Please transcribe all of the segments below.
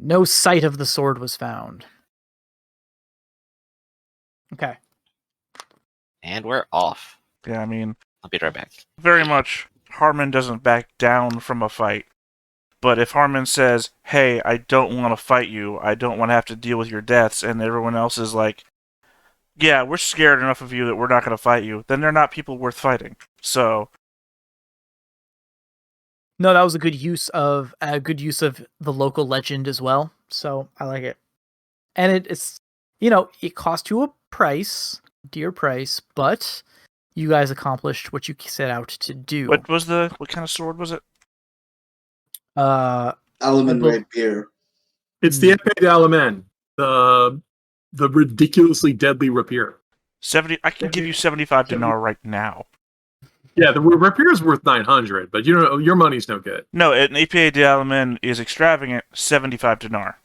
No sight of the sword was found. Okay. And we're off. Yeah, I mean, I'll be right back. very much, Harmon doesn't back down from a fight. But if Harmon says, hey, I don't want to fight you, I don't want to have to deal with your deaths, and everyone else is like, yeah, we're scared enough of you that we're not going to fight you, then they're not people worth fighting. So, No, that was a good use of the local legend as well. So I like it. And it's it cost you a dear price, but you guys accomplished what you set out to do. what kind of sword was it? Alaman rapier. It's the épée d'Alaman, the ridiculously deadly rapier. 70. I can give you 75 dinar right now. Yeah, the rapier's worth 900, but your money's no good. No, an épée d'Alaman is extravagant, 75 dinar.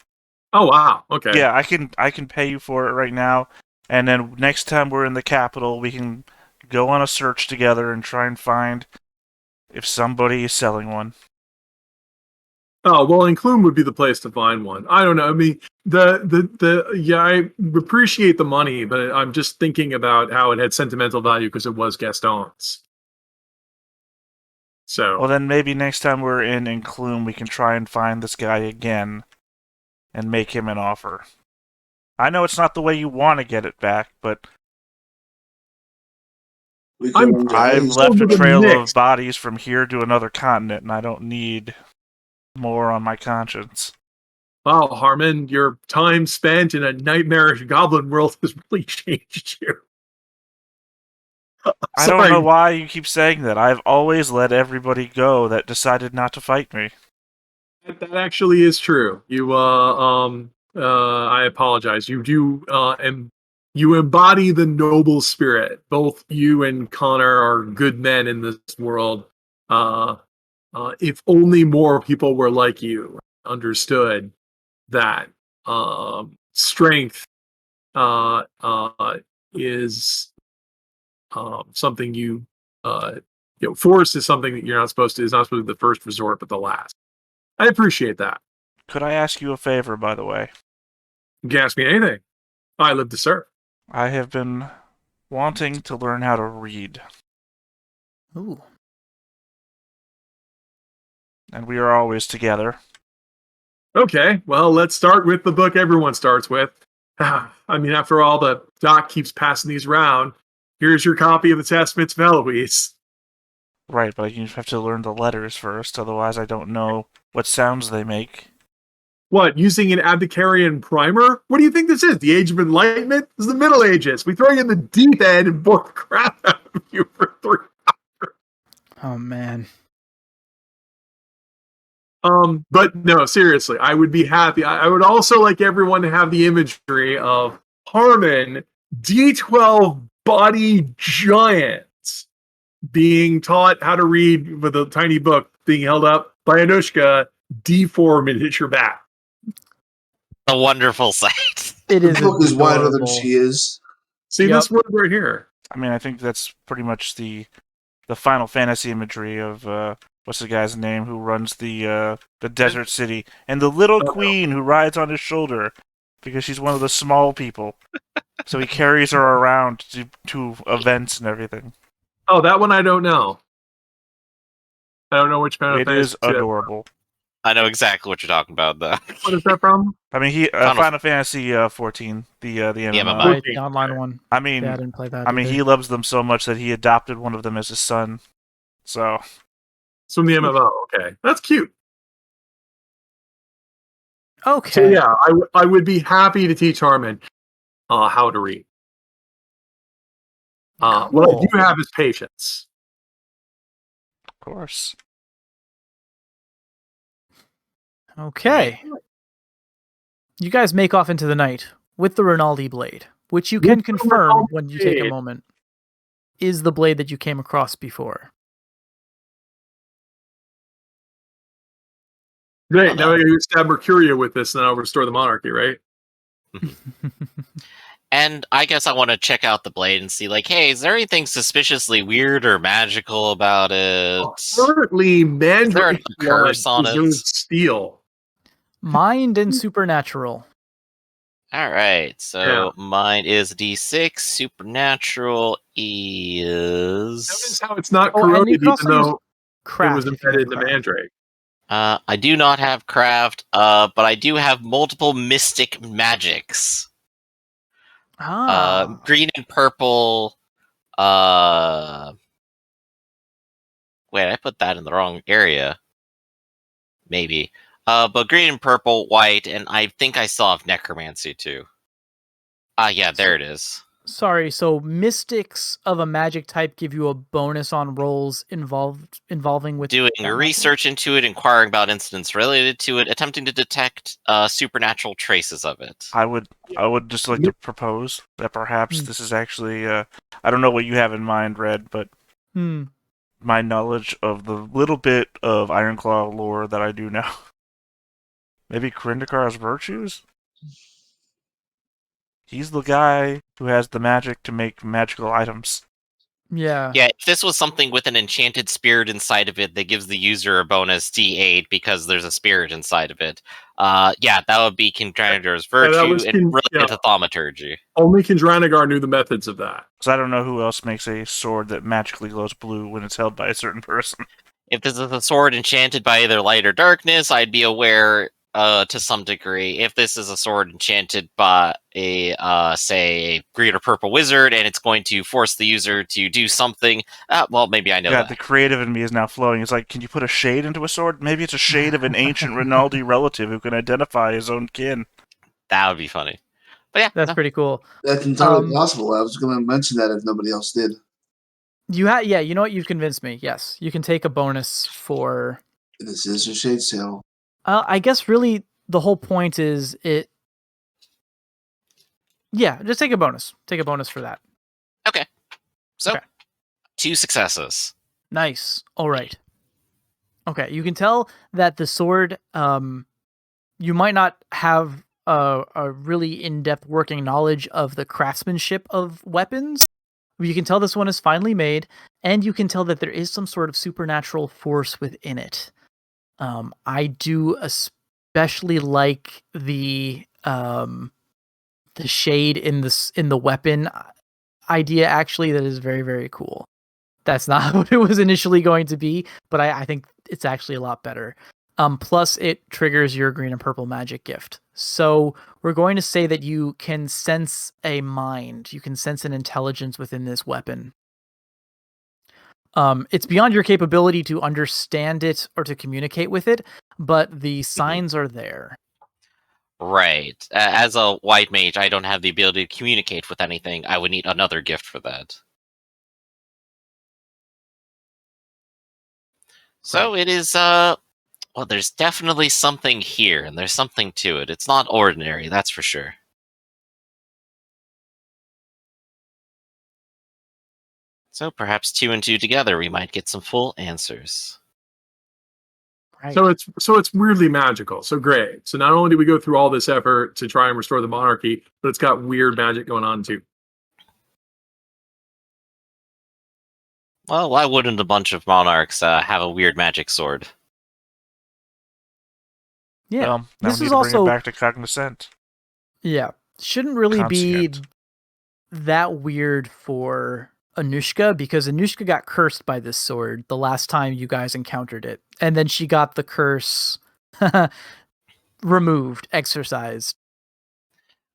Oh wow, okay. Yeah, I can pay you for it right now, and then next time we're in the capital, we can go on a search together and try and find if somebody is selling one. Oh well, Inclume would be the place to find one. I don't know. I mean, I appreciate the money, but I'm just thinking about how it had sentimental value because it was Gaston's. So Well, then maybe next time we're in Inclume, we can try and find this guy again and make him an offer. I know it's not the way you want to get it back, but I've left a trail of bodies from here to another continent, and I don't need more on my conscience. Wow, Harmon, your time spent in a nightmarish goblin world has really changed you. I don't know why you keep saying that. I've always let everybody go that decided not to fight me. That actually is true. I apologize. You do, and you embody the noble spirit. Both you and Connor are good men in this world. If only more people were like you, understood that strength is something force is something that you're not supposed to. Is not supposed to be the first resort, but the last. I appreciate that. Could I ask you a favor, by the way? You can ask me anything. I live to serve. I have been wanting to learn how to read. Ooh. And we are always together. Okay, well, let's start with the book everyone starts with. I mean, after all, the doc keeps passing these around. Here's your copy of the Testaments of Eloise. Right, but you have to learn the letters first, otherwise I don't know what sounds they make. What, using an Abdicarian primer? What do you think this is? The Age of Enlightenment? This is the Middle Ages. We throw you in the deep end and bore the crap out of you for 3 hours. Oh, man. But no, seriously, I would be happy. I would also like everyone to have the imagery of Harmon, D12 body giants, being taught how to read with a tiny book being held up by Anushka, D4 miniature bat. A wonderful sight. It is. The book is wider than adorable. she is. See this word right here. I mean, I think that's pretty much the Final Fantasy imagery of what's the guy's name who runs the desert city, and the little queen who rides on his shoulder because she's one of the small people. So he carries her around to events and everything. Oh, that one I don't know. I don't know which Final It Fantasy is adorable. I know exactly what you're talking about, though. What is that from? I mean, Final Fantasy 14, the MMO. Right, the online one. I mean, Yeah, I didn't play that. I mean, either. he loves them so much that he adopted one of them as his son. So It's from the MMO. Okay, that's cute. Okay. So yeah, I would be happy to teach Harmon how to read. What I do have is patience. of course. Okay. You guys make off into the night with the Rinaldi blade, which you can confirm when you take a moment is the blade that you came across before. Great. Now I can stab Mercuria with this, and then I'll restore the monarchy, right? And I guess I want to check out the blade and see, like, hey, is there anything suspiciously weird or magical about it? Currently, Is there Mandarin a curse on it? preserves steel. Mind and supernatural. All right, so mine is D6. Supernatural is. Notice how it's not Oh, and you corroded, could also even use though it craft was if you have embedded in the craft. mandrake. I do not have craft, but I do have multiple mystic magics. Green and purple. Wait, I put that in the wrong area. Maybe. But green and purple, white, and I think I still have necromancy too. Yeah, there it is. Sorry, so mystics of a magic type give you a bonus on rolls involving with Doing that magic? research into it, inquiring about incidents related to it, attempting to detect supernatural traces of it. I would just like to propose that perhaps this is actually I don't know what you have in mind, Red, but my knowledge of the little bit of Ironclaw lore that I do know. Maybe Krindakar's virtues? He's the guy who has the magic to make magical items. Yeah. Yeah, if this was something with an enchanted spirit inside of it that gives the user a bonus D8 because there's a spirit inside of it, yeah, that would be Krindakar's virtue and related to thaumaturgy. Only Kindranagar knew the methods of that. So I don't know who else makes a sword that magically glows blue when it's held by a certain person. If this is a sword enchanted by either light or darkness, I'd be aware to some degree. If this is a sword enchanted by a, say, a green or purple wizard, and it's going to force the user to do something, well, maybe I know that. The creative in me is now flowing. It's like, can you put a shade into a sword? Maybe it's a shade of an ancient Rinaldi relative who can identify his own kin. That would be funny. But yeah, that's pretty cool. That's entirely possible. I was going to mention that if nobody else did. Yeah, you know what? You've convinced me. Yes, you can take a bonus for. This is a shade sale. I guess really the whole point is it. Yeah, just take a bonus. Take a bonus for that. Okay. So, 2 successes. Nice. All right. Okay, you can tell that the sword. You might not have a really in-depth working knowledge of the craftsmanship of weapons. You can tell this one is finely made, and you can tell that there is some sort of supernatural force within it. I do especially like the shade in the weapon idea. Actually, that is very, very cool. That's not what it was initially going to be, but I think it's actually a lot better. Plus, it triggers your green and purple magic gift. So we're going to say that you can sense a mind. You can sense an intelligence within this weapon. It's beyond your capability to understand it or to communicate with it, but the signs are there. Right. As a white mage, I don't have the ability to communicate with anything. I would need another gift for that. So it is, well, there's definitely something here, and there's something to it. It's not ordinary, that's for sure. So perhaps 2 and 2 together, we might get some full answers. Right. So it's weirdly magical. So great. So not only do we go through all this effort to try and restore the monarchy, but it's got weird magic going on too. Well, why wouldn't a bunch of monarchs have a weird magic sword? Yeah, Well, now this we need is to also bring it back to cognizant. Yeah, shouldn't really be Conscient. that weird for Anushka, because Anushka got cursed by this sword the last time you guys encountered it, and then she got the curse removed, exorcised.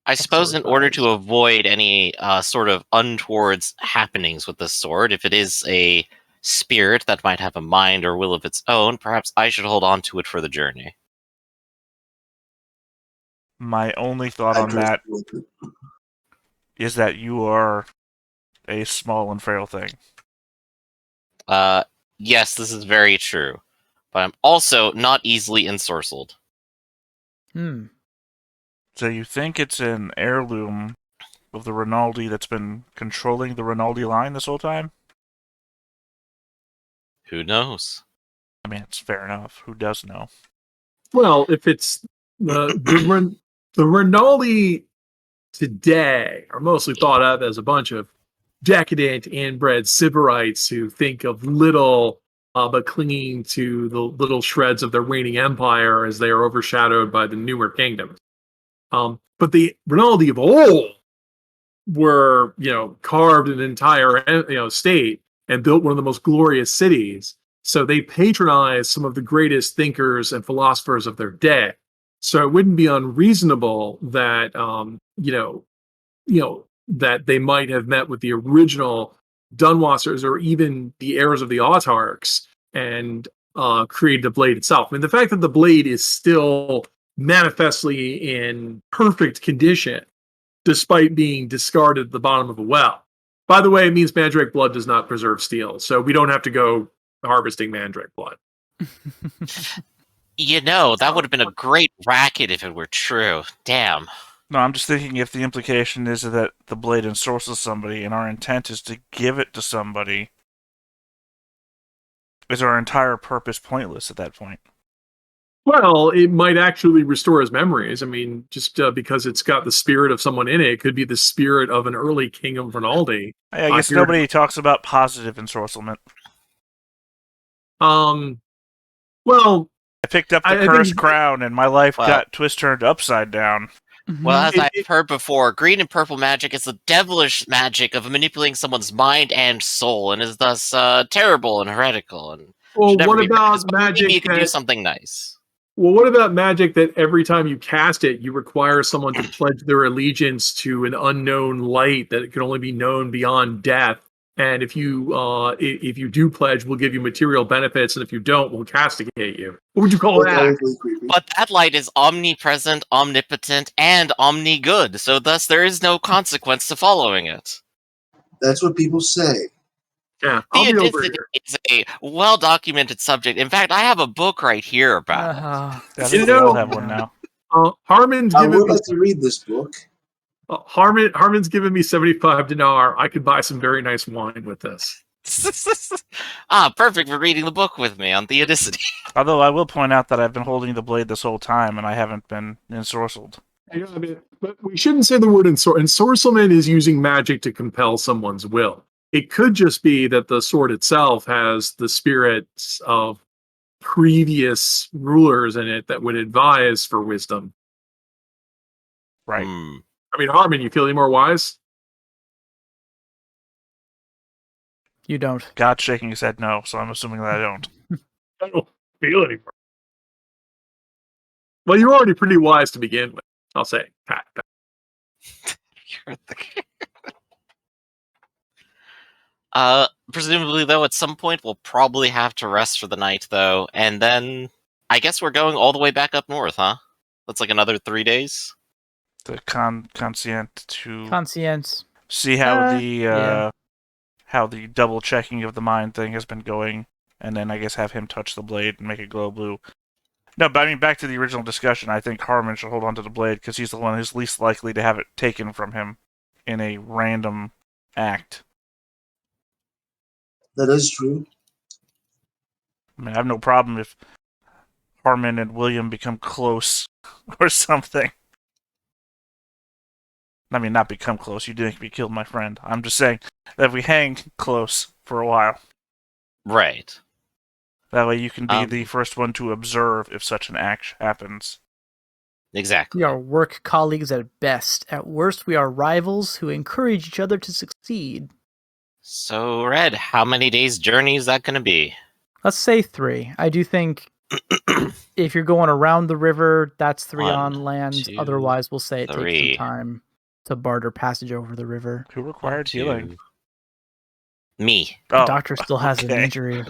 I suppose in order to avoid any sort of untoward happenings with this sword, if it is a spirit that might have a mind or will of its own, perhaps I should hold on to it for the journey. My only thought on that is that you are a small and frail thing. Yes, this is very true. But I'm also not easily ensorcelled. So you think it's an heirloom of the Rinaldi that's been controlling the Rinaldi line this whole time? Who knows? I mean, it's fair enough. Who does know? Well, if it's the Rinaldi today are mostly thought of as a bunch of decadent, inbred sybarites who think of little but clinging to the little shreds of their waning empire as they are overshadowed by the newer kingdoms. But the Rinaldi of old were, carved an entire, state and built one of the most glorious cities. So they patronized some of the greatest thinkers and philosophers of their day. So it wouldn't be unreasonable that, that they might have met with the original Dunwassers or even the heirs of the autarchs and created the blade itself. I mean, the fact that the blade is still manifestly in perfect condition, despite being discarded at the bottom of a well. By the way, it means mandrake blood does not preserve steel, so we don't have to go harvesting mandrake blood. That would have been a great racket if it were true. Damn. No, I'm just thinking if the implication is that the blade ensorcels somebody and our intent is to give it to somebody, is our entire purpose pointless at that point? Well, it might actually restore his memories. I mean, just because it's got the spirit of someone in it could be the spirit of an early king of Rinaldi. I guess nobody talks about positive ensorcelment. Well, I picked up the cursed crown and my life got twist-turned upside down. Well, as I've heard before, green and purple magic is the devilish magic of manipulating someone's mind and soul, and is thus terrible and heretical. And well, what about magic? Maybe you can do something nice. Well, what about magic that every time you cast it, you require someone to pledge their allegiance to an unknown light that can only be known beyond death? And if you do pledge, we'll give you material benefits, and if you don't, we'll castigate you. What would you call that? But that light is omnipresent, omnipotent, and omni-good, so thus there is no consequence to following it. That's what people say. Yeah, Theodicity is a well-documented subject. In fact, I have a book right here about it. We all have one now. Harmon's I given would me, like to read this book. Harmon's given me 75 dinar. I could buy some very nice wine with this. Perfect for reading the book with me on theodicity. Although I will point out that I've been holding the blade this whole time and I haven't been ensorcelled. But we shouldn't say the word ensorcelment is using magic to compel someone's will. It could just be that the sword itself has the spirits of previous rulers in it that would advise for wisdom. Right. I mean, Harmon, you feel any more wise? You don't. God's shaking his head no, so I'm assuming that I don't. I don't feel any more. Well, you're already pretty wise to begin with, I'll say. Pat. You're the presumably, though, at some point we'll probably have to rest for the night, though, and then I guess we're going all the way back up north, huh? That's like another 3 days. The conscient to Conscience. see how how the double checking of the mind thing has been going, and then I guess have him touch the blade and make it glow blue. No, but I mean, back to the original discussion, I think Harmon should hold on to the blade because he's the one who's least likely to have it taken from him in a random act. That is true. I mean, I have no problem if Harmon and William become close or something. I mean, not become close. You didn't be killed, my friend. I'm just saying that if we hang close for a while. Right. That way you can be the first one to observe if such an act happens. Exactly. We are work colleagues at best. At worst, we are rivals who encourage each other to succeed. So, Red, how many days' journey is that going to be? Let's say 3. I do think if you're going around the river, that's 3 on land. 2, Otherwise, we'll say it 3. takes some time to barter passage over the river. Who required healing? Me. The doctor still has an okay. injury.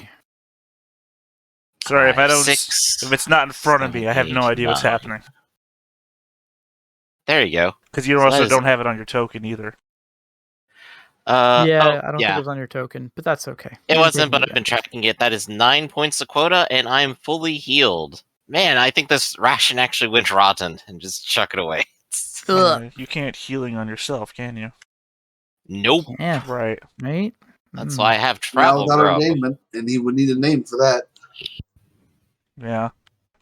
Sorry, if I don't. 6, if it's not in front of me, I have no idea what's 9. happening. There you go. Because you also don't have it on your token either. I don't think it was on your token, but that's okay. It wasn't, but I've been tracking it. That is 9 points a quota, and I am fully healed. Man, I think this ration actually went rotten, and just chuck it away. You can't healing on yourself, can you? Nope. Yeah, Right. right? That's why I have travel. Now got our name, and he would need a name for that. Yeah.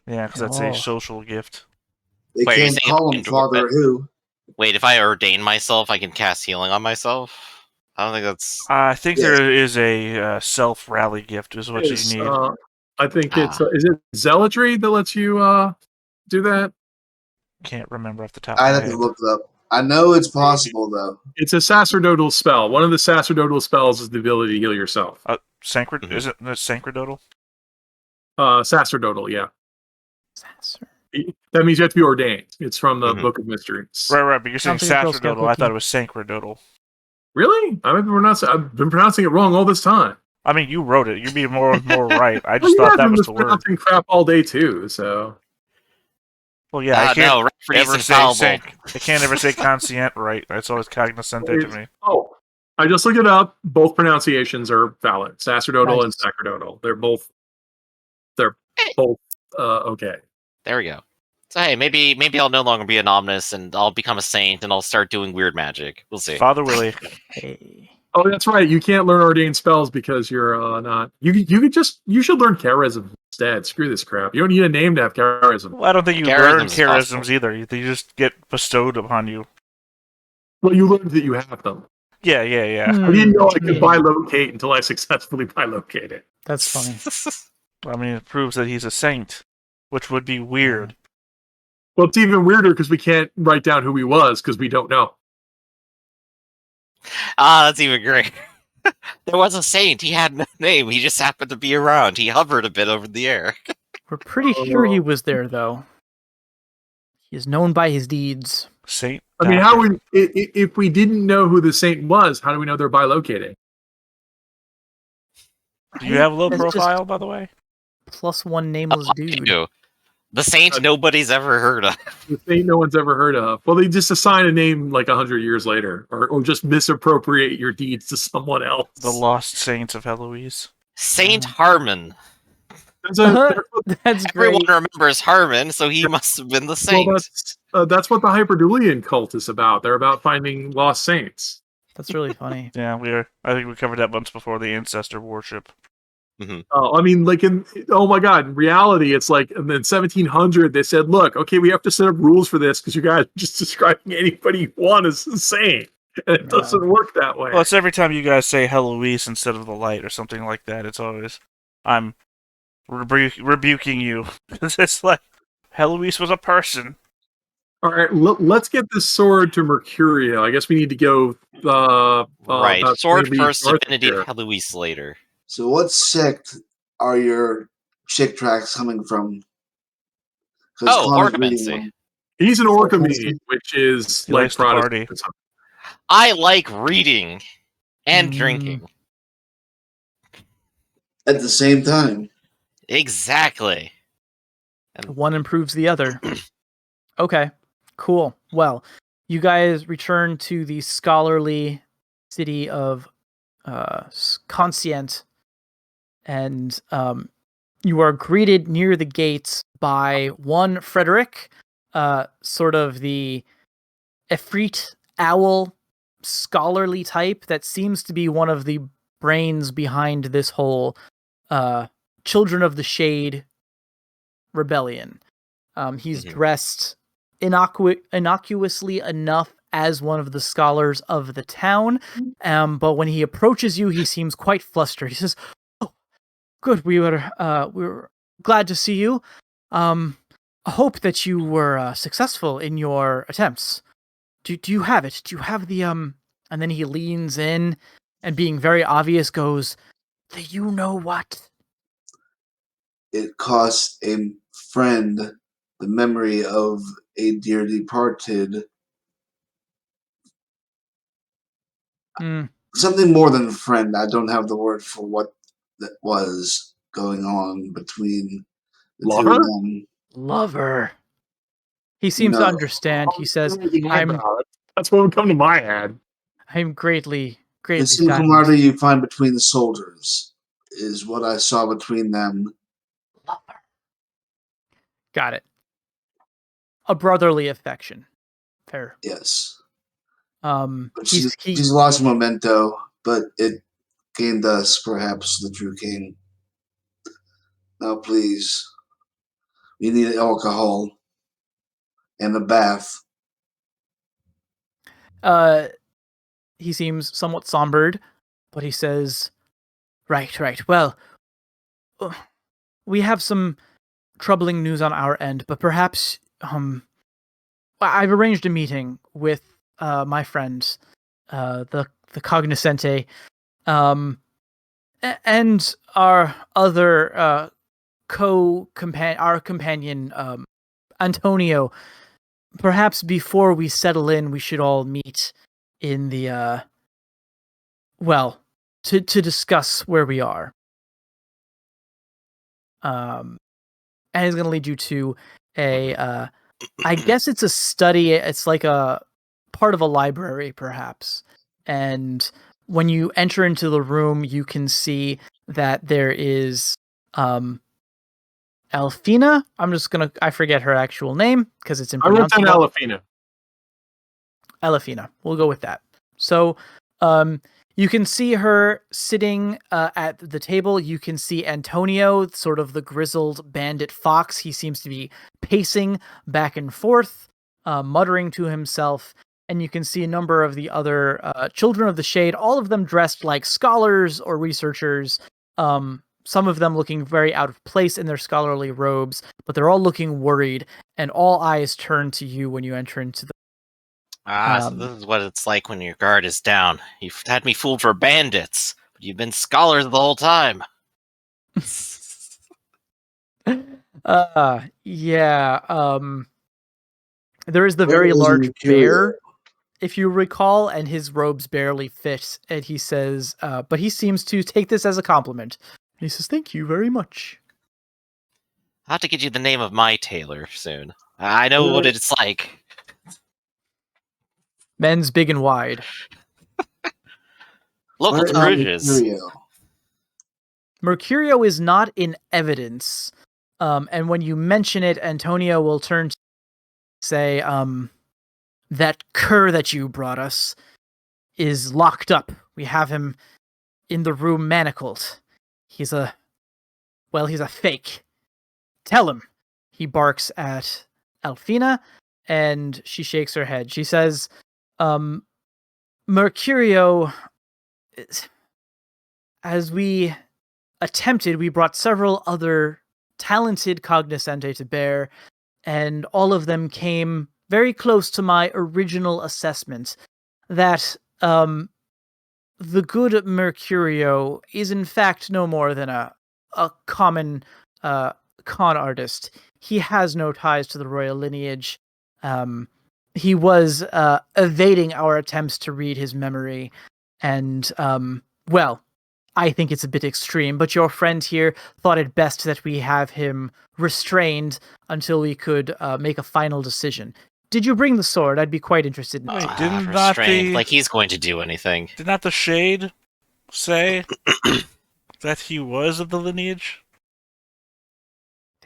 Yeah, because that's a social gift. They Wait, can't call him Father Who. Wait, if I ordain myself, I can cast healing on myself? I don't think that's. I think Yes. there is a self-rally gift is what Is, you need. I think it's Ah. is it zealotry that lets you do that? Can't remember off the top of I'd my have head. to look it up. I know it's possible though. It's a sacerdotal spell. One of the sacerdotal spells is the ability to heal yourself. Sancred is it sacerdotal? Sacerdotal, yeah. Sasser. That means you have to be ordained. It's from the Mhm. Book of Mysteries. Right, but you're saying Sounds like a Girl Scout sacerdotal. I thought cookie. it was sancredotal. Really? I've been pronouncing it wrong all this time. I mean, you wrote it. You're being more and more right. I Well, just you thought guys that have was been the word. mispronouncing crap all day too. So Well, yeah, I can't No, referee's ever say infallible. I can't ever say conscient right. That's always cognizante to me. oh, I just looked it up. Both pronunciations are valid. Sacerdotal and Nice. sacerdotal. They're both okay. There we go. So hey, maybe I'll no longer be an omnis and I'll become a saint and I'll start doing weird magic. We'll see. Father Willie. Hey. Oh, that's right. You can't learn ordained spells because you're not. You should learn charism instead. Screw this crap. You don't need a name to have charism. Well, I don't think you Charisms learn is charisms possible. either. They just get bestowed upon you. Well, you learned that you have them. Yeah. I didn't know I could Hmm. bilocate until I successfully bilocated. That's funny. I mean, it proves that he's a saint, which would be weird. Well, it's even weirder because we can't write down who he was because we don't know. That's even great. There was a saint. He had no name. He just happened to be around. He hovered a bit over the air. We're pretty sure he was there, though. He is known by his deeds. Saint. I mean, Doctor. how would if we didn't know who the saint was? How do we know they're bilocating? Do you have a low That's just profile, by the way? +1 nameless dude. Ew. The saint nobody's ever heard of. The saint no one's ever heard of. Well, they just assign a name like 100 years later, or just misappropriate your deeds to someone else. The Lost Saints of Heloise. Saint Harmon. There's a- That's great. Everyone remembers Harmon, so he must have been the saint. well, that's what the Hyperdulian cult is about. They're about finding lost saints. That's really funny. Yeah, I think we covered that once before, the ancestor worship. I mean, like oh my god, in reality, it's like in the 1700 they said, look, okay, we have to set up rules for this because you guys are just describing anybody you want as a saint. And it doesn't work that way. Well, it's every time you guys say Heloise instead of the light or something like that. It's always, I'm rebuking you. It's like, Heloise was a person. All right, let's get this sword to Mercurio. I guess we need to go. Right. about Sword 3 first, north divinity here. Heloise later. So what sect are your chick tracks coming from? 'Cause Oh, Connor's ornamency. reading one. He's an Orcomede, which is He like likes to party. Protestantism. I like reading and Mm. drinking. At the same time. Exactly. One improves the other. Okay, cool. Well, you guys return to the scholarly city of Conscient, and you are greeted near the gates by one Frederick, sort of the Efreet owl scholarly type that seems to be one of the brains behind this whole Children of the Shade rebellion. He's dressed innocuously enough as one of the scholars of the town, but when he approaches you, he seems quite flustered. He says, "Oh, good. We were glad to see you. I hope that you were successful in your attempts. Do you have it? Do you have the And then he leans in and, being very obvious, goes, "Do you know what?" It costs a friend the memory of a dear departed. Something more than a friend. I don't have the word for what that was going on between the two Lover? of them. Lover. He seems to understand. He says, That's what would come to my head. I'm greatly The saddened. camaraderie you find between the soldiers is what I saw between them. Got it. A brotherly affection. Fair. Yes. But She's lost memento, but it gained us, perhaps, the true king. Now, please, we need alcohol and a bath. he seems somewhat sombered, but he says, Right. Well, we have some troubling news on our end, but perhaps I've arranged a meeting with my friends, the cognoscente, and our other our companion Antonio. Perhaps before we settle in, we should all meet in the to discuss where we are. And it's going to lead you to a I guess it's a study. It's like a part of a library, perhaps. And when you enter into the room, you can see that there is Elfina. I forget her actual name because it's I wrote down impronounceable. Elefina. Elefina. We'll go with that. So, you can see her sitting at the table. You can see Antonio, sort of the grizzled bandit fox. He seems to be pacing back and forth, muttering to himself. And you can see a number of the other children of the shade, all of them dressed like scholars or researchers. Some of them looking very out of place in their scholarly robes, but they're all looking worried, and all eyes turn to you when you enter into the So this is what it's like when your guard is down. You've had me fooled for bandits, but you've been scholars the whole time. Yeah. There is the Where very is large Mercurio? bear, if you recall, and his robes barely fit. And he says, but he seems to take this as a compliment. And he says, "Thank you very much." I'll have to get you the name of my tailor soon. I know what it's like. Men's big and wide. Local Where is to Bruges. Mercurio? Mercurio is not in evidence. And when you mention it, Antonio will turn to say, that cur that you brought us is locked up. We have him in the room manacled. He's a fake. Tell him. He barks at Elfina, and she shakes her head. She says, Mercurio, as we attempted, we brought several other talented cognoscente to bear, and all of them came very close to my original assessment that the good Mercurio is in fact no more than a common con artist. He has no ties to the royal lineage. He was evading our attempts to read his memory, and I think it's a bit extreme, but your friend here thought it best that we have him restrained until we could make a final decision. Did you bring the sword? I'd be quite interested in Wait, that. didn't not Restrained, the- like he's going to do anything. Did not the Shade say that he was of the lineage?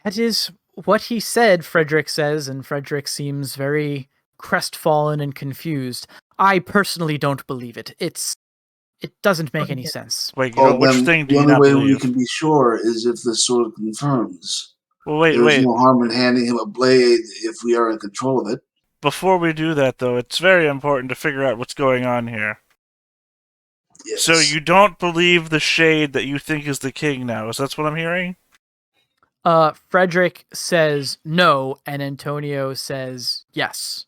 That is what he said, Frederick says, and Frederick seems very crestfallen and confused. I personally don't believe it. It doesn't make any sense. Wait, Well, which then thing do the you only not way we believe? can be sure is if the sword confirms. Well, wait. There's no harm in handing him a blade if we are in control of it. Before we do that, though, it's very important to figure out what's going on here. Yes. So you don't believe the Shade that you think is the king now? Is that what I'm hearing? Frederick says no, and Antonio says yes.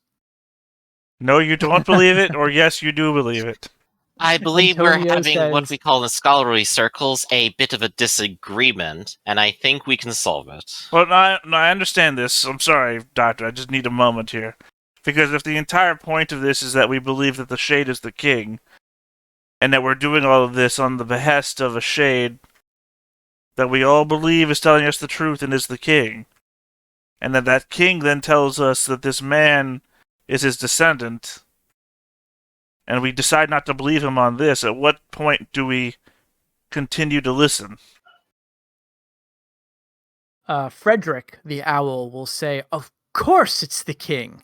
No, you don't believe it, or yes, you do believe it? I believe we're Antonio having what says- we call in scholarly circles a bit of a disagreement, and I think we can solve it. Well, no, I understand this. I'm sorry, Doctor. I just need a moment here. Because if the entire point of this is that we believe that the Shade is the king, and that we're doing all of this on the behest of a Shade that we all believe is telling us the truth and is the king, and that king then tells us that this man is his descendant, and we decide not to believe him on this, at what point do we continue to listen? Frederick, the owl, will say, "Of course it's the king.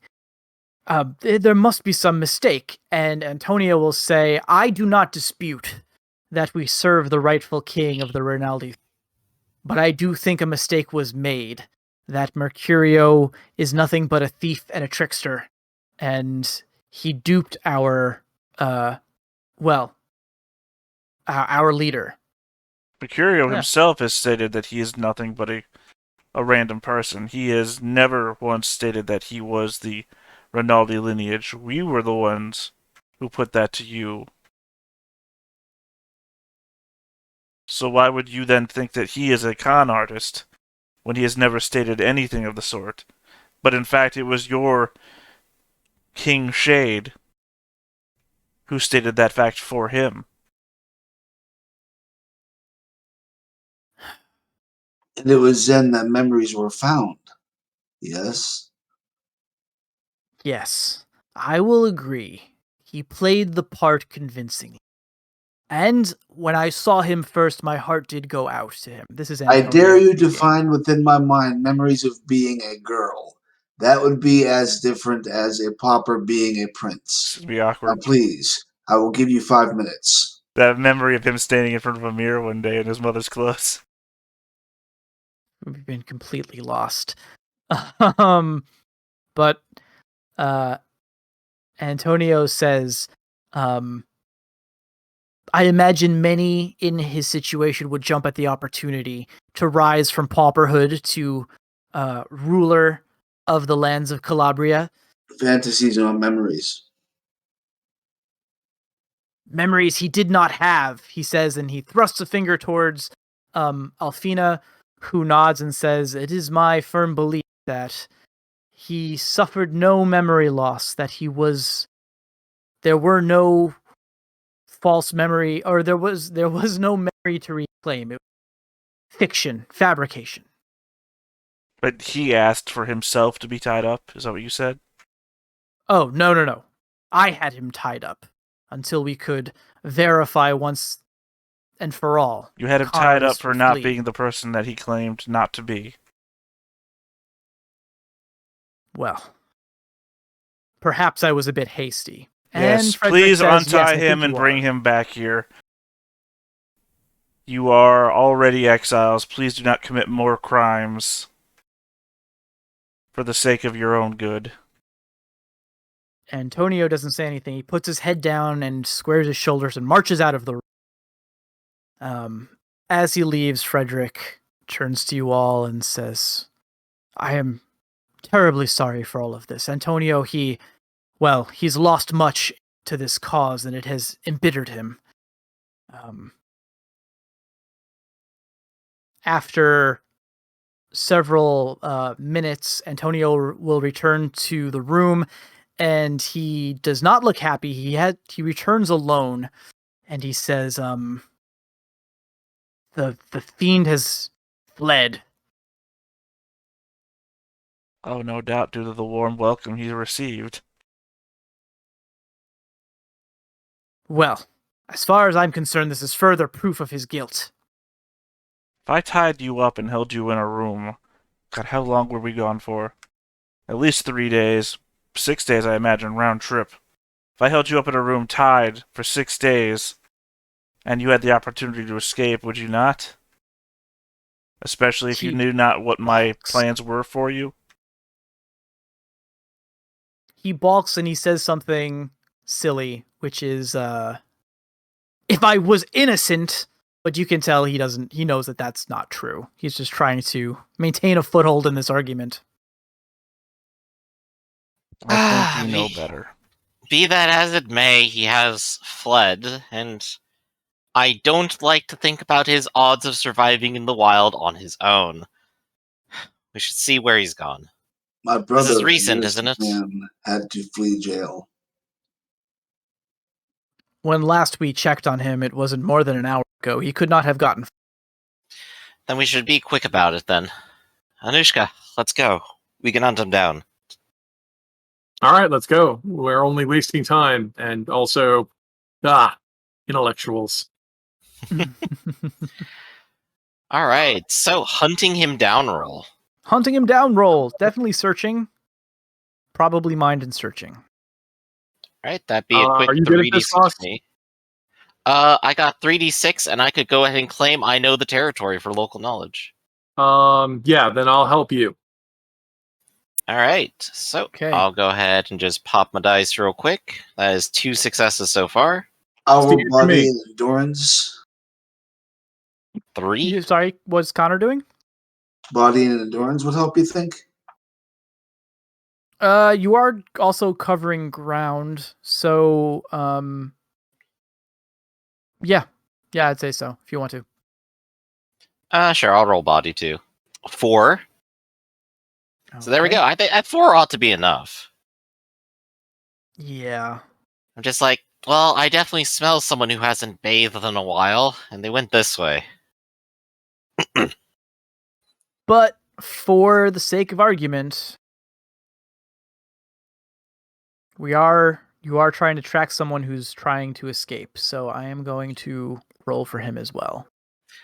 There must be some mistake." And Antonio will say, "I do not dispute that we serve the rightful king of the Rinaldi, but I do think a mistake was made, that Mercurio is nothing but a thief and a trickster, and he duped our Well, our leader. Mercurio Yeah. himself has stated that he is nothing but a random person. He has never once stated that he was the Rinaldi lineage. We were the ones who put that to you. So why would you then think that he is a con artist when he has never stated anything of the sort? But in fact, it was your King Shade who stated that fact for him. And it was then that memories were found. Yes? Yes, I will agree. He played the part convincingly. And when I saw him first, my heart did go out to him. This is I Antonio. dare you to speaking. find within my mind memories of being a girl. That would be as different as a pauper being a This prince. would be Now, awkward. please, I will give you 5 minutes. That memory of him standing in front of a mirror one day in his mother's clothes. We've been completely lost. But Antonio says, I imagine many in his situation would jump at the opportunity to rise from pauperhood to ruler of the lands of Calabria. Fantasies are not memories. Memories he did not have, he says, and he thrusts a finger towards Alfina, who nods and says, it is my firm belief that he suffered no memory loss, that there were no false memory, or there was no memory to reclaim. It was fiction, fabrication. But he asked for himself to be tied up, is that what you said? Oh, no. I had him tied up until we could verify once and for all. You had him con tied up artists for would not flee. being the person that he claimed not to be. Well, perhaps I was a bit hasty. Yes, And Frederick please says, untie yes, I him think and you bring are. him back here. You are already exiles. Please do not commit more crimes for the sake of your own good. Antonio doesn't say anything. He puts his head down and squares his shoulders and marches out of the room. As he leaves, Frederick turns to you all and says, I am terribly sorry for all of this. Antonio, he's lost much to this cause, and it has embittered him. After several minutes, Antonio will return to the room, and he does not look happy. He returns alone, and he says, the fiend has fled. Oh, no doubt due to the warm welcome he received. Well, as far as I'm concerned, this is further proof of his guilt. If I tied you up and held you in a room, God, how long were we gone for? At least 3 days. 6 days, I imagine, round trip. If I held you up in a room tied for 6 days, and you had the opportunity to escape, would you not? Especially if you knew not what my plans were for you? He balks and he says something silly, which is, if I was innocent, but you can tell he knows that that's not true. He's just trying to maintain a foothold in this argument. I think you know better. Be that as it may, he has fled, and I don't like to think about his odds of surviving in the wild on his own. We should see where he's gone. My brother, This is recent, an isn't it? innocent man, had to flee jail. When last we checked on him, it wasn't more than an hour ago. He could not have gotten. Then we should be quick about it, then. Anushka, let's go. We can hunt him down. All right, let's go. We're only wasting time, and also, intellectuals. All right, so hunting him down roll. Hunting him down roll. Definitely searching. Probably mind and searching. All right, that'd be a quick are you good at this, 3d6 boss? for me. I got 3d6, and I could go ahead and claim I know the territory for local knowledge. Yeah, then I'll help you. All right, so Okay. I'll go ahead and just pop my dice real quick. That is 2 successes so far. Our Steve, for body me. and endurance. 3? Sorry, what's Connor doing? Body and endurance would help, you think? You are also covering ground, so yeah, I'd say so if you want to. Sure, I'll roll body too. 4. So there we Okay. go. I think 4 ought to be enough. Yeah. I'm just like, well, I definitely smell someone who hasn't bathed in a while, and they went this way. But for the sake of argument, you are trying to track someone who's trying to escape. So I am going to roll for him as well.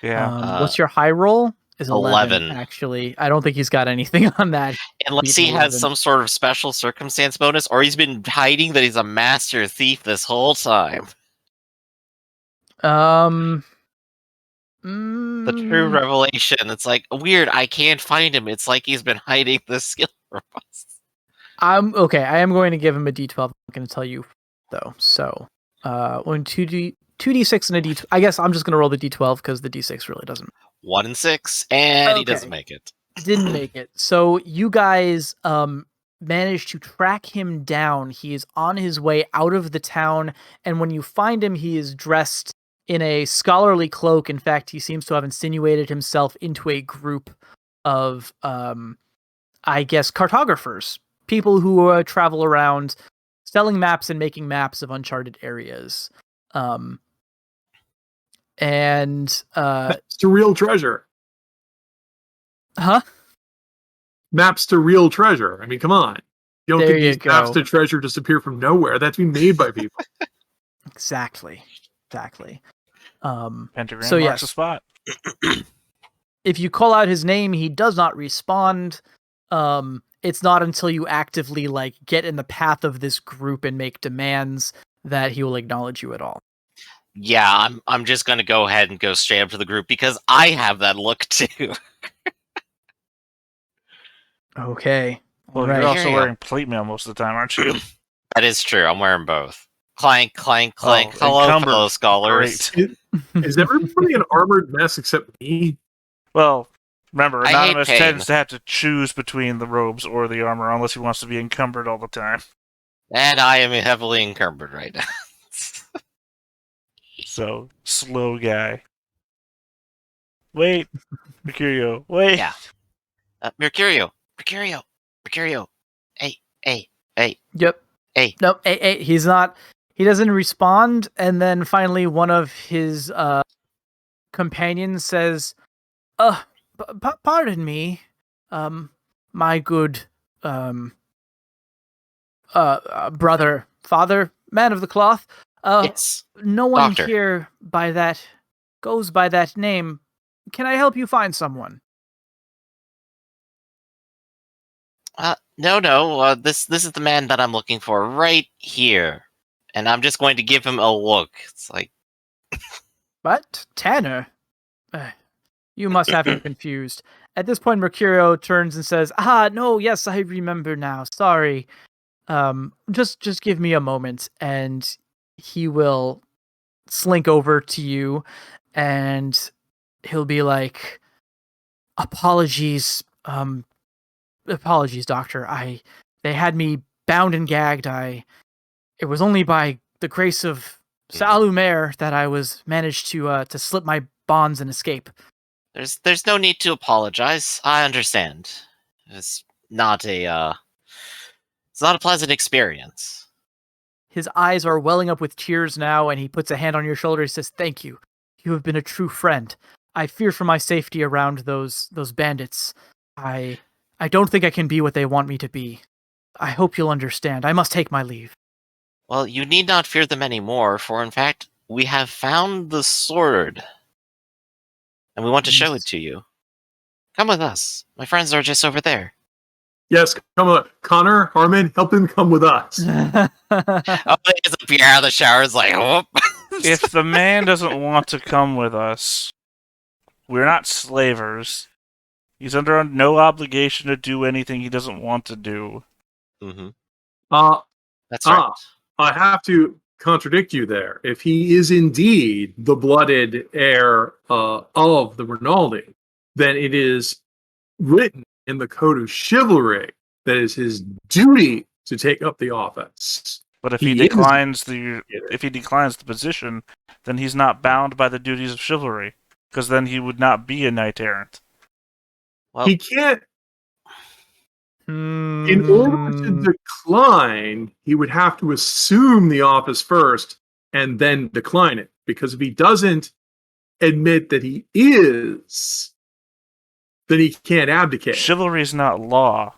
Yeah. What's your high roll? Is 11, 11. actually. I don't think he's got anything on that. Unless he has some sort of special circumstance bonus, or he's been hiding that he's a master thief this whole time. The The true revelation. It's like, weird, I can't find him. It's like he's been hiding this skill from us. Okay. I am going to give him a D12. I'm going to tell you though. So, 2d6 and a D12. I guess I'm just going to roll the D12 because the D6 really doesn't. 1 and 6, and he Okay. doesn't make it. Didn't make it. So you guys managed to track him down. He is on his way out of the town, and when you find him, he is dressed in a scholarly cloak. In fact, he seems to have insinuated himself into a group of, I guess, cartographers, people who travel around selling maps and making maps of uncharted areas. And Maps to real treasure. huh? Maps to real treasure. I mean, come on. You don't There think you these maps go. to treasure just appear from nowhere. That's been made by people. Exactly. Pentagram So marks yes. the spot. If you call out his name, he does not respond. It's not until you actively get in the path of this group and make demands that he will acknowledge you at all. Yeah, I'm just gonna go ahead and go straight up to the group because I have that look too. Okay. Well, Right. you're also Here you wearing plate mail most of the time, aren't you? That is true. I'm wearing both. Clank, clank, clank. Oh, Hello, encumbered. fellow scholars. Great. Is everybody an armored mess except me? Well, remember, I hate Anonymous pain. tends to have to choose between the robes or the armor unless he wants to be encumbered all the time. And I am heavily encumbered right now. So, slow guy. Wait, Mercurio, wait. Yeah. Mercurio. Hey. Yep. Hey. Nope. He's not. He doesn't respond. And then finally, one of his companions says, pardon me, my good brother, father, man of the cloth. Yes. No one Doctor. here goes by that name. Can I help you find someone? No. This is the man that I'm looking for right here, and I'm just going to give him a look. It's like, But Tanner, you must have him confused. At this point, Mercurio turns and says, no, yes, I remember now. Sorry. Just give me a moment, and he will slink over to you, and he'll be like, apologies, doctor. They had me bound and gagged. It was only by the grace of Salumer that I was managed to slip my bonds and escape. there's no need to apologize. I understand. It's not a pleasant experience. His eyes are welling up with tears now, and he puts a hand on your shoulder. He says, "Thank you. You have been a true friend. I fear for my safety around those bandits. I don't think I can be what they want me to be. I hope you'll understand. I must take my leave." Well, you need not fear them anymore, for in fact, we have found the sword. And we want to show it to you. Come with us. My friends are just over there. Yes, come on. Connor, Harmon, help him come with us. Oh, they just appear out of the shower. It's like, whoop. If the man doesn't want to come with us, we're not slavers. He's under no obligation to do anything he doesn't want to do. Mm-hmm. Uh, That's right. I have to contradict you there. If he is indeed the blooded heir of the Rinaldi, then it is written in the code of chivalry that it is his duty to take up the office. But if he declines the position, then he's not bound by the duties of chivalry, because then he would not be a knight errant. Well, He can't. In order to decline, he would have to assume the office first and then decline it. Because if he doesn't admit that he is, then he can't abdicate. Chivalry is not law.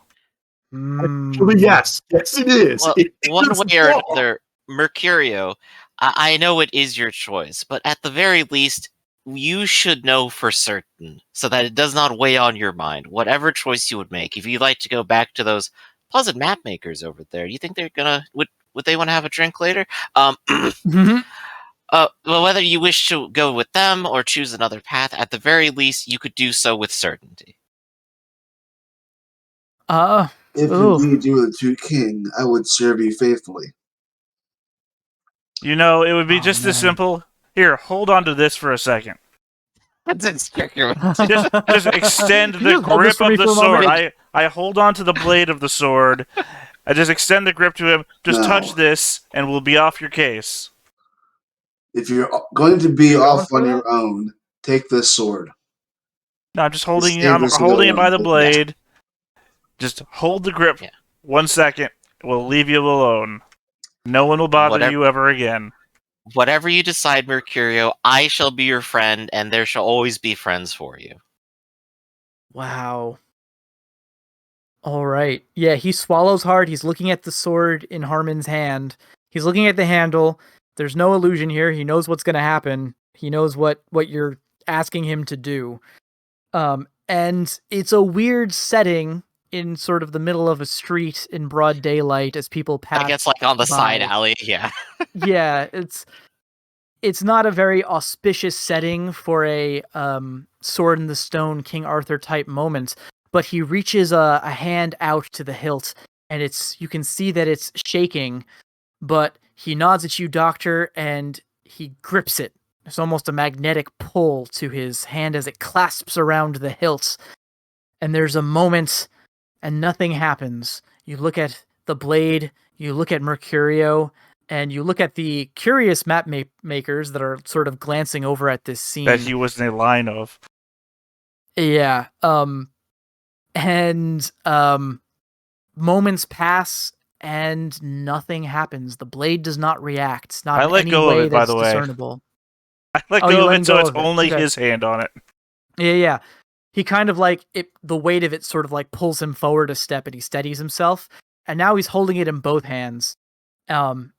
Yes, it is. Well, It one is way or law. another, Mercurio, I know it is your choice, but at the very least, you should know for certain so that it does not weigh on your mind, whatever choice you would make. If you'd like to go back to those pleasant map makers over there, you think they're gonna would they want to have a drink later? Well, whether you wish to go with them or choose another path, at the very least, you could do so with certainty. If indeed you were the true king, I would serve you faithfully. You know, it would be just as simple. Here, hold on to this for a second. That's Just extend Can you the hold this grip for me of the for a sword. moment? I hold on to the blade of the sword. I just extend the grip to him. Just No. touch this, and we'll be off your case. If you're going to be You're off going for on that? your own, take this sword. No, I'm just holding Just you. I'm save this holding it by the alone. blade. Just hold the grip. Yeah. 1 second. We'll leave you alone. No one will bother Whatever. you ever again. Whatever you decide, Mercurio, I shall be your friend, and there shall always be friends for you. Wow. All right. Yeah, he swallows hard. He's looking at the sword in Harmon's hand. He's looking at the handle. There's no illusion here. He knows what's going to happen. He knows what you're asking him to do. And it's a weird setting in sort of the middle of a street in broad daylight as people pass. I guess like on the side by. alley, yeah. Yeah, it's not a very auspicious setting for a sword in the stone King Arthur type moment, but he reaches a hand out to the hilt, and you can see that it's shaking, but he nods at you, Doctor, and he grips it. There's almost a magnetic pull to his hand as it clasps around the hilt, and there's a moment, and nothing happens. You look at the blade, you look at Mercurio, and you look at the curious map makers that are sort of glancing over at this scene. That he was in a line of. Yeah. Moments pass and nothing happens. The blade does not react. Not I in let any go of way it, by that's the way. discernible. I let Oh, you go of let it, him so go it's of it. only Okay. his hand on it. Yeah. He kind of like the weight of it sort of like pulls him forward a step and he steadies himself. And now he's holding it in both hands. And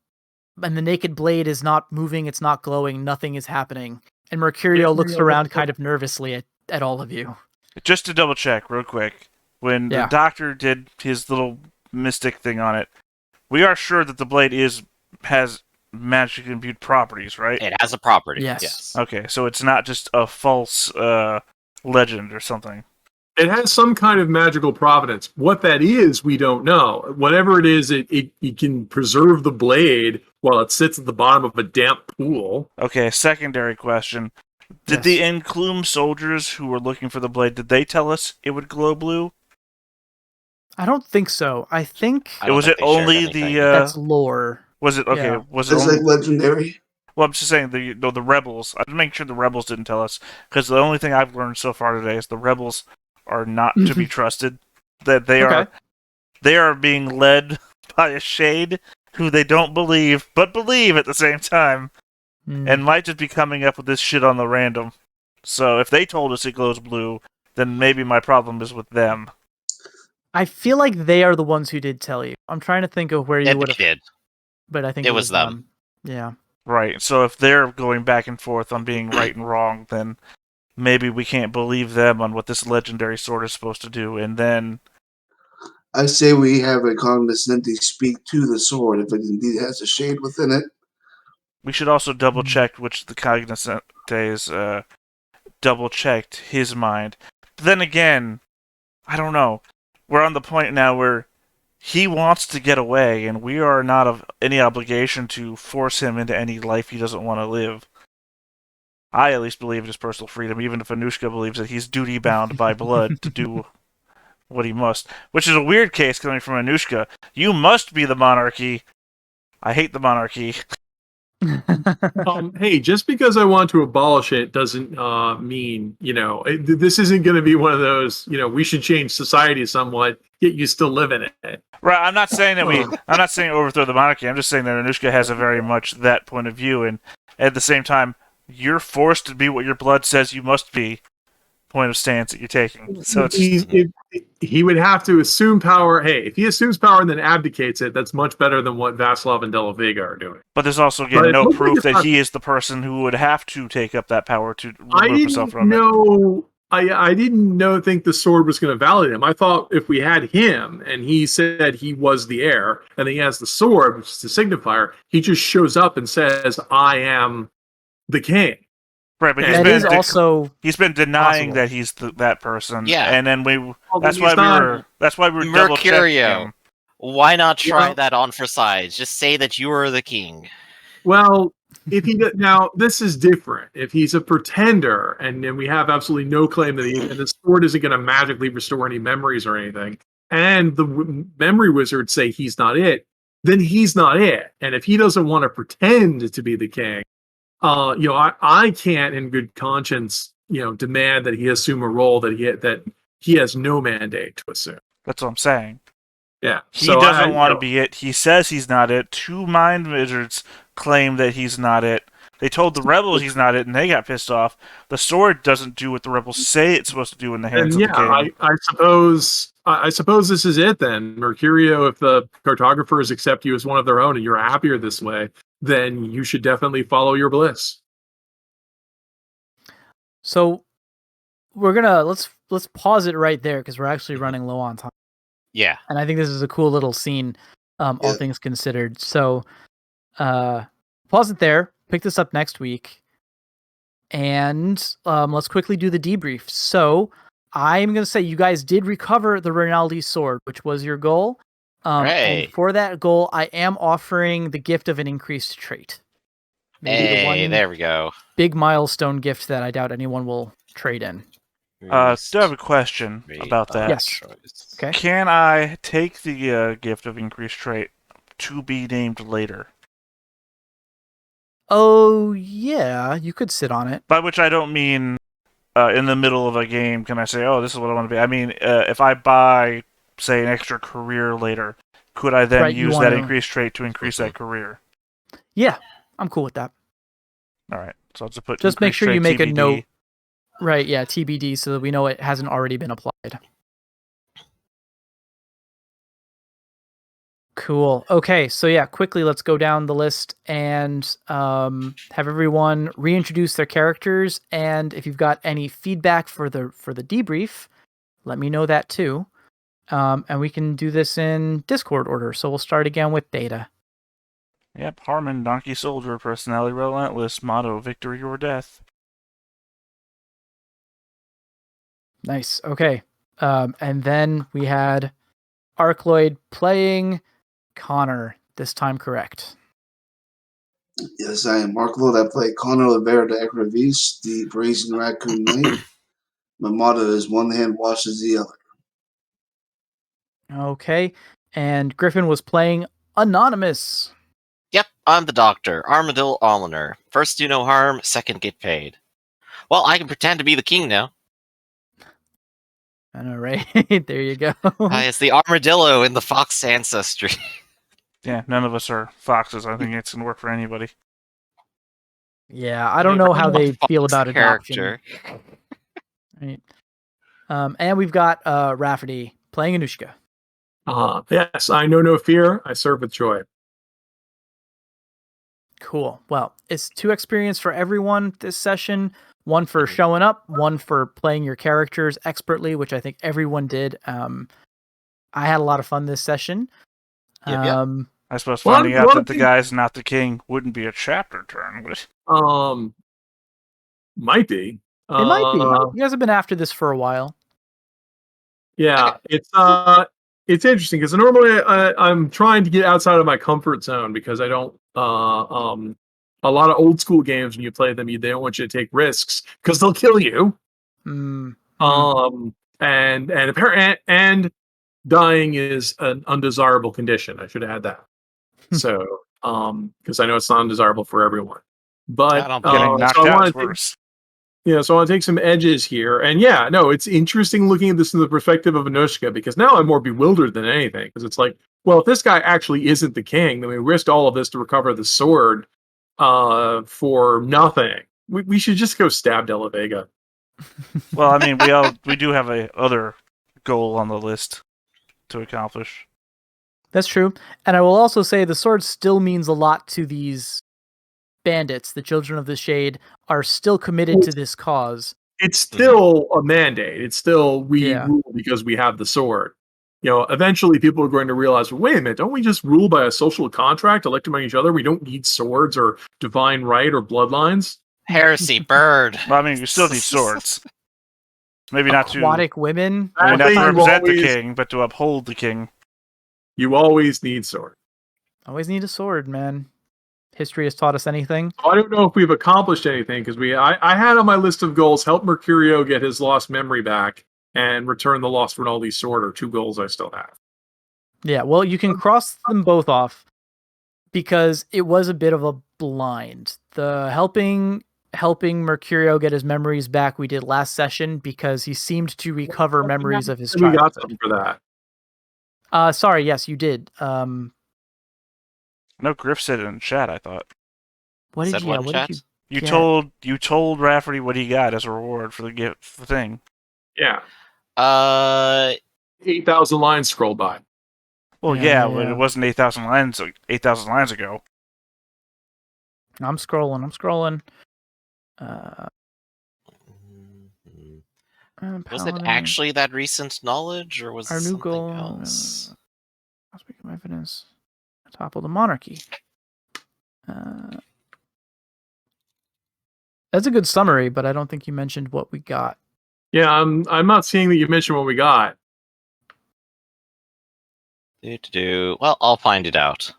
the naked blade is not moving, it's not glowing, nothing is happening. And Mercurio looks around kind of nervously at all of you. Just to double check, real quick, when the doctor did his little mystic thing on it, we are sure that the blade has magic imbued properties, right? It has a property. Yes. Yes. Okay, so it's not just a false legend or something. It has some kind of magical providence. What that is, we don't know. Whatever it is, it can preserve the blade while it sits at the bottom of a damp pool. Okay, secondary question. Did Yes. the Enclume soldiers who were looking for the blade, did they tell us it would glow blue? I don't think so. I think I don't Was think it they shared only anything. that's lore. Was it okay? Yeah. Was it It's only, like legendary. well, I'm just saying the rebels. I'm making sure the rebels didn't tell us, because the only thing I've learned so far today is the rebels are not to be trusted. That they are being led by a shade who they don't believe, but believe at the same time, and might just be coming up with this shit on the random. So if they told us it glows blue, then maybe my problem is with them. I feel like they are the ones who did tell you. I'm trying to think of where you would It have, did. but I think It it was them. them. Yeah. Right. So if they're going back and forth on being right and wrong, then maybe we can't believe them on what this legendary sword is supposed to do, and then I say we have a cognoscente speak to the sword if it indeed has a shade within it. we should also double check which the cognoscentes double checked his mind. But then again, I don't know. We're on the point now where he wants to get away, and we are not of any obligation to force him into any life he doesn't want to live. I at least believe in his personal freedom, even if Anushka believes that he's duty-bound by blood to do what he must. Which is a weird case coming from Anushka. You must be the monarchy. I hate the monarchy. Hey, just because I want to abolish it doesn't mean, this isn't going to be one of those, we should change society somewhat, yet you still live in it. Right, I'm not saying that I'm not saying overthrow the monarchy. I'm just saying that Anushka has a very much that point of view, and at the same time, you're forced to be what your blood says you must be. Point of stance that you're taking. So he would have to assume power. Hey, if he assumes power and then abdicates it, that's much better than what Vaslov and De La Vega are doing. But there's also again no proof that he is the person who would have to take up that power to remove himself from it. I didn't think the sword was going to validate him. I thought if we had him and he said he was the heir, and then he has the sword, which is the signifier, he just shows up and says, "I am the king." Right, but he's been denying possible. That he's that person. Yeah, and then that's why we were double checking him. Why not try that on for size? Just say that you are the king. Well, if he now this is different. If he's a pretender, and we have absolutely no claim that and the sword isn't going to magically restore any memories or anything, and the memory wizards say he's not it, then he's not it. And if he doesn't want to pretend to be the king, I can't, in good conscience, demand that he assume a role that he has no mandate to assume. That's what I'm saying. Yeah, he doesn't want to be it. He says he's not it. 2 mind wizards claim that he's not it. They told the rebels he's not it, and they got pissed off. The sword doesn't do what the rebels say it's supposed to do in the hands of the king. I suppose this is it then, Mercurio. If the cartographers accept you as one of their own, and you're happier this way, then you should definitely follow your bliss. So we're gonna let's pause it right there because we're actually running low on time. Yeah, and I think this is a cool little scene, all things considered. So pause it there. Pick this up next week, and let's quickly do the debrief. So I'm gonna say you guys did recover the Rinaldi sword, which was your goal. And for that goal, I am offering the gift of an increased trait. Maybe there we go. Big milestone gift that I doubt anyone will trade in. Do I have a question about that? Yes. Okay. Can I take the gift of increased trait to be named later? Oh, yeah. You could sit on it. By which I don't mean in the middle of a game, can I say, oh, this is what I want to be? I mean, if I buy, say, an extra career later, could I then use that increased trait to increase that career? Yeah, I'm cool with that. All right, so I'll just make sure you make TBD. A note. Right, yeah, TBD, so that we know it hasn't already been applied. Cool. Okay, so yeah, quickly let's go down the list and have everyone reintroduce their characters. And if you've got any feedback for the debrief, let me know that too. And we can do this in Discord order. So we'll start again with Data. Yep, Harmon, Donkey Soldier, personality relentless, motto victory or death. Nice. Okay. And then we had Arcloid playing Connor, this time correct. Yes, I am Arcloid. I play Connor Rivera de Egravis, the Brazen Raccoon Knight. My motto is one hand washes the other. Okay. And Griffin was playing Anonymous. Yep, I'm the Doctor, Armadillo Alliner. First do no harm, second get paid. Well, I can pretend to be the king now. I know, right? There you go. It's the armadillo in the fox ancestry. Yeah, none of us are foxes. I think it's going to work for anybody. Yeah, I don't know how they feel about adoption. Right. And we've got Rafferty playing Anushka. Yes, I know no fear. I serve with joy. Cool. Well, it's 2 experience for everyone this session. 1 for showing up, 1 for playing your characters expertly, which I think everyone did. I had a lot of fun this session. Yep. I suppose finding out that the guy's not the king wouldn't be a chapter turn, would it? Might be. It might be. You guys have been after this for a while. Yeah, it's it's interesting because normally I'm trying to get outside of my comfort zone because I don't. A lot of old school games when you play them, they don't want you to take risks because they'll kill you. Mm. And apparently, and dying is an undesirable condition. I should add that. So, because I know it's not undesirable for everyone, but I don't Getting knocked so I out want is to worse. so I want to take some edges here. And yeah, no, it's interesting looking at this from the perspective of Anushka because now I'm more bewildered than anything because it's like, well, if this guy actually isn't the king, then we risked all of this to recover the sword for nothing. We should just go stab De La Vega. Well, I mean, we do have a other goal on the list to accomplish. That's true. And I will also say the sword still means a lot to these bandits. The Children of the Shade are still committed to this cause. It's still a mandate. It's still we Yeah. rule because we have the sword. Eventually people are going to realize, well, wait a minute, don't we just rule by a social contract elected among each other? We don't need swords or divine right or bloodlines. Heresy, bird. Well, I mean, you still need swords. Maybe not to Aquatic women. maybe not to Exactly, represent the always- king, but to uphold the king. You always need sword. Always need a sword, man. History has taught us anything. I don't know if we've accomplished anything because I had on my list of goals help Mercurio get his lost memory back and return the lost Rinaldi sword, are 2 goals I still have. Yeah, well, you can cross them both off because it was a bit of a blind. The helping Mercurio get his memories back we did last session because he seemed to recover memories of his We got childhood. something for that. Sorry, yes, you did. No, Griff said it in chat, I thought. What did Said you? what Yeah, in what chat? did you? You told Rafferty what he got as a reward for the gift the thing. Yeah. 8,000 lines scrolled by. Well, Yeah, but yeah. it wasn't 8,000 lines. 8,000 lines ago. I'm scrolling. Was it actually that recent knowledge, or was our it new something goal? else? I'll speak of evidence. Topple the monarchy. That's a good summary, but I don't think you mentioned what we got. Yeah, I'm not seeing that you mentioned what we got. Well, I'll find it out.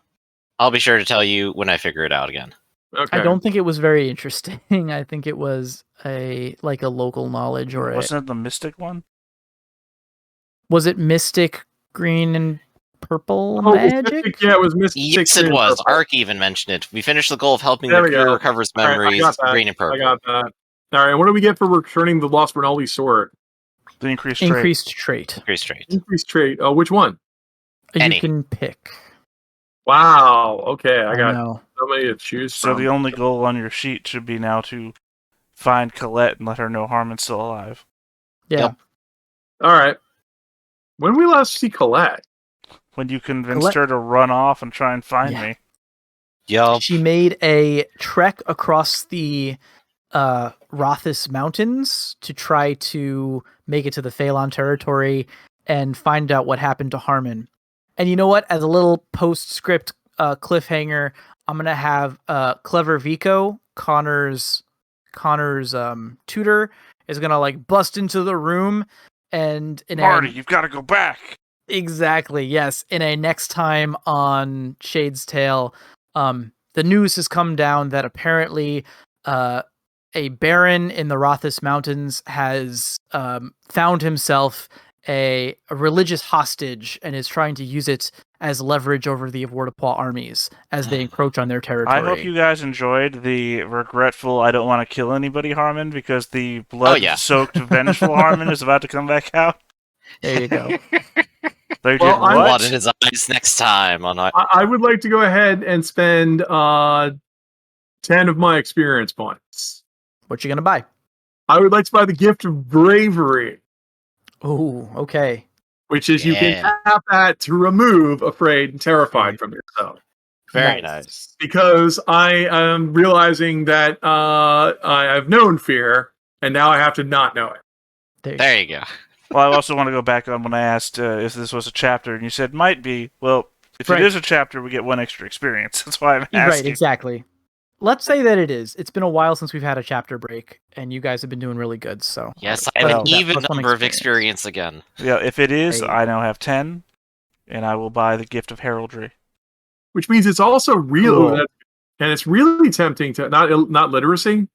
I'll be sure to tell you when I figure it out again. Okay. I don't think it was very interesting. I think it was a local knowledge or Wasn't it the Mystic one? was it Mystic Green and Purple Oh, it was magic? Mystic, yeah, it was Mystic. Yes, it was. Ark even mentioned it. We finished the goal of helping There we Mercury go. recover his All right, I memories, got that. green and purple. I got that. All right, what do we get for returning the lost Rinaldi sword? The increased trait. Increased trait. Increased rate. Increased trait. Oh, which one? Any. You can pick. Wow. Okay, I got know. so many to choose So from. the only goal on your sheet should be now to find Colette and let her know Harmon's still alive. Yeah. Yep. All right. When did we last see Colette? When you convinced Colette- her to run off and try and find Yeah. me. Yup. She made a trek across the Rothis Mountains to try to make it to the Phalon territory and find out what happened to Harmon. And you know what? As a little postscript cliffhanger, I'm gonna have Clever Vico, Connor's tutor, is gonna bust into the room and Marty, you've got to go back. Exactly, yes. In a next time on Shade's Tale, the news has come down that apparently a baron in the Rothis Mountains has found himself a religious hostage and is trying to use it as leverage over the Avoirdupois armies as they encroach on their territory. I hope you guys enjoyed the regretful I don't want to kill anybody Harmon because the blood-soaked vengeful Harmon is about to come back out. There you go. They Well, did I what? Blood in his eyes next time on. I would like to go ahead and spend 10 of my experience points. What you gonna buy? I would like to buy the gift of bravery, Oh, okay. which is you can Yeah. tap that to remove afraid and terrified from yourself. Very Nice. nice. Because I am realizing that I've known fear, and now I have to not know it. There you go. Well, I also want to go back on when I asked if this was a chapter, and you said might be. Well, if Right. it is a chapter, we get 1 extra experience. That's why I'm asking. Right, exactly. Let's say that it is. It's been a while since we've had a chapter break, and you guys have been doing really good. So Yes, I have Well, an that even plus one number of experience. experience again. Yeah, if it is, Hey. I now have 10. and I will buy the gift of heraldry. Which means it's also real, Cool. and it's really tempting to not literacy.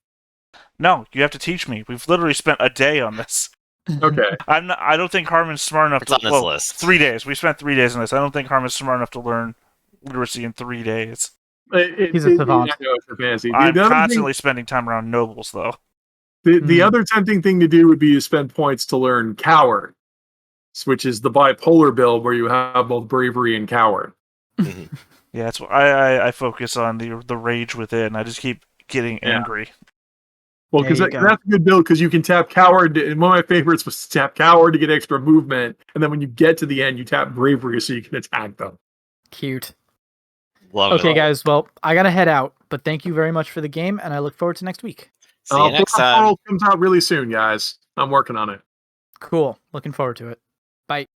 No, you have to teach me. We've literally spent a day on this. Okay, I don't think Harmon's smart enough It's on this list. 3 days. We spent 3 days on this. I don't think Harmon's smart enough to learn literacy in 3 days. He's a savant. I know it's a fantasy. I'm The other constantly spending time around nobles, though. the other tempting thing to do would be to spend points to learn coward, which is the bipolar build where you have both bravery and coward. Mhm. Yeah, that's why I focus on the rage within. I just keep getting Yeah. angry. Well, There because you go. that's a good build because you can tap coward. And one of my favorites was to tap coward to get extra movement, and then when you get to the end, you tap bravery so you can attack them. Cute. Love Okay, it. guys. Well, I gotta head out, but thank you very much for the game, and I look forward to next week. See you next Blood time. Portal comes out really soon, guys. I'm working on it. Cool. Looking forward to it. Bye.